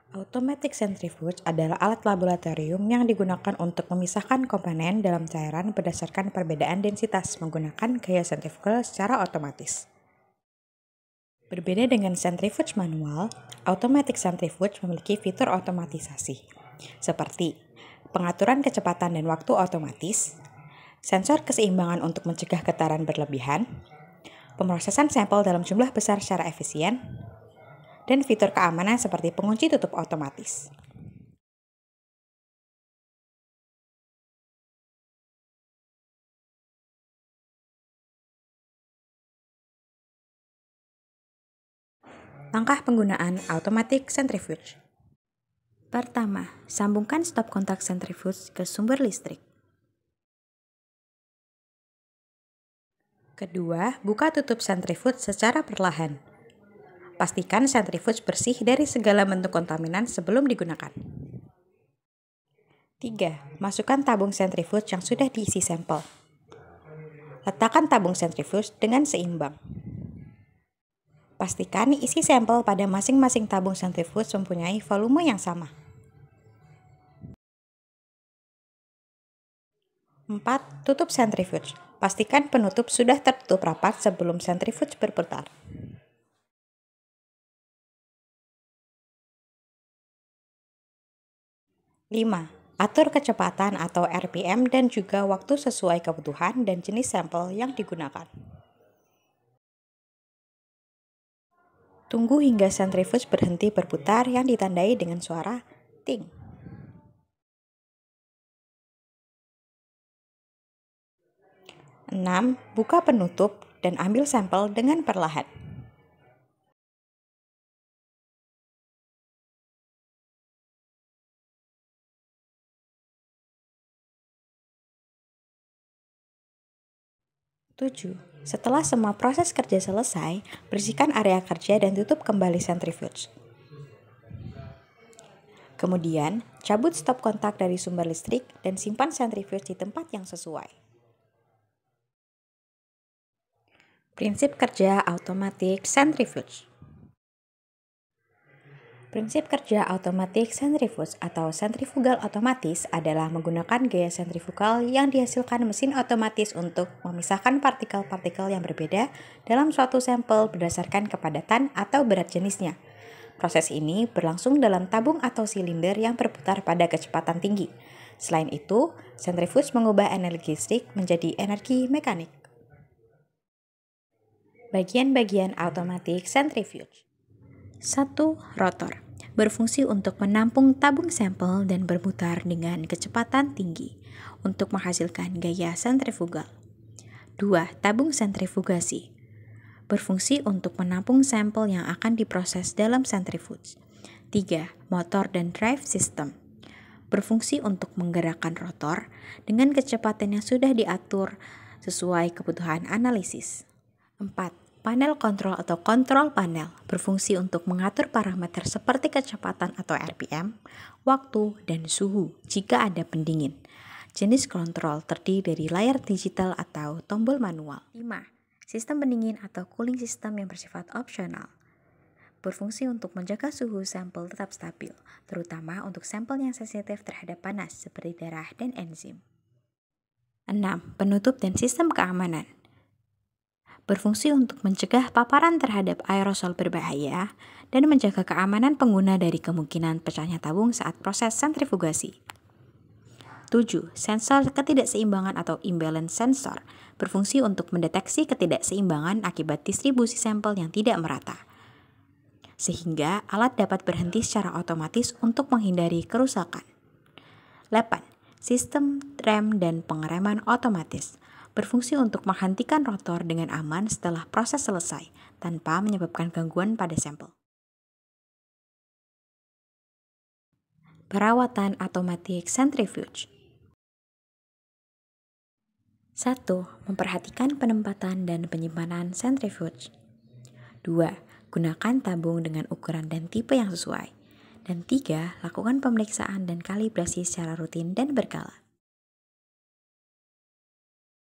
Automatic centrifuge adalah alat laboratorium yang digunakan untuk memisahkan komponen dalam cairan berdasarkan perbedaan densitas menggunakan gaya sentrifugal secara otomatis. Berbeda dengan centrifuge manual, automatic centrifuge memiliki fitur otomatisasi, seperti pengaturan kecepatan dan waktu otomatis, sensor keseimbangan untuk mencegah getaran berlebihan, pemrosesan sampel dalam jumlah besar secara efisien, dan fitur keamanan seperti pengunci tutup otomatis. Langkah penggunaan automatic centrifuge. Pertama, sambungkan stop kontak centrifuge ke sumber listrik. Kedua, buka tutup centrifuge secara perlahan. Pastikan centrifuge bersih dari segala bentuk kontaminan sebelum digunakan. 3. Masukkan tabung centrifuge yang sudah diisi sampel. Letakkan tabung centrifuge dengan seimbang. Pastikan isi sampel pada masing-masing tabung centrifuge mempunyai volume yang sama. 4. Tutup centrifuge. Pastikan penutup sudah tertutup rapat sebelum centrifuge berputar. 5. Atur kecepatan atau RPM dan juga waktu sesuai kebutuhan dan jenis sampel yang digunakan. Tunggu hingga centrifuge berhenti berputar yang ditandai dengan suara ting. 6. Buka penutup dan ambil sampel dengan perlahan. Tujuh. Setelah semua proses kerja selesai, bersihkan area kerja dan tutup kembali centrifuge. Kemudian, cabut stop kontak dari sumber listrik dan simpan centrifuge di tempat yang sesuai. Prinsip kerja automatic centrifuge. Prinsip kerja automatic centrifuge atau sentrifugal otomatis adalah menggunakan gaya sentrifugal yang dihasilkan mesin otomatis untuk memisahkan partikel-partikel yang berbeda dalam suatu sampel berdasarkan kepadatan atau berat jenisnya. Proses ini berlangsung dalam tabung atau silinder yang berputar pada kecepatan tinggi. Selain itu, sentrifuge mengubah energi listrik menjadi energi mekanik. Bagian-bagian automatic centrifuge. 1. Rotor. Berfungsi untuk menampung tabung sampel dan berputar dengan kecepatan tinggi untuk menghasilkan gaya sentrifugal. 2. Tabung sentrifugasi. Berfungsi untuk menampung sampel yang akan diproses dalam sentrifuge. 3. Motor dan drive system. Berfungsi untuk menggerakkan rotor dengan kecepatan yang sudah diatur sesuai kebutuhan analisis. 4. Panel kontrol atau kontrol panel berfungsi untuk mengatur parameter seperti kecepatan atau RPM, waktu, dan suhu jika ada pendingin. Jenis kontrol terdiri dari layar digital atau tombol manual. 5. Sistem pendingin atau cooling system yang bersifat opsional. Berfungsi untuk menjaga suhu sampel tetap stabil, terutama untuk sampel yang sensitif terhadap panas seperti darah dan enzim. 6. Penutup dan sistem keamanan. Berfungsi untuk mencegah paparan terhadap aerosol berbahaya dan menjaga keamanan pengguna dari kemungkinan pecahnya tabung saat proses sentrifugasi. 7. Sensor ketidakseimbangan atau imbalance sensor berfungsi untuk mendeteksi ketidakseimbangan akibat distribusi sampel yang tidak merata, sehingga alat dapat berhenti secara otomatis untuk menghindari kerusakan. 8. Sistem rem dan pengereman otomatis berfungsi untuk menghentikan rotor dengan aman setelah proses selesai, tanpa menyebabkan gangguan pada sampel. Perawatan automatic centrifuge. 1. Memperhatikan penempatan dan penyimpanan centrifuge. 2. Gunakan tabung dengan ukuran dan tipe yang sesuai. Dan 3. Lakukan pemeriksaan dan kalibrasi secara rutin dan berkala.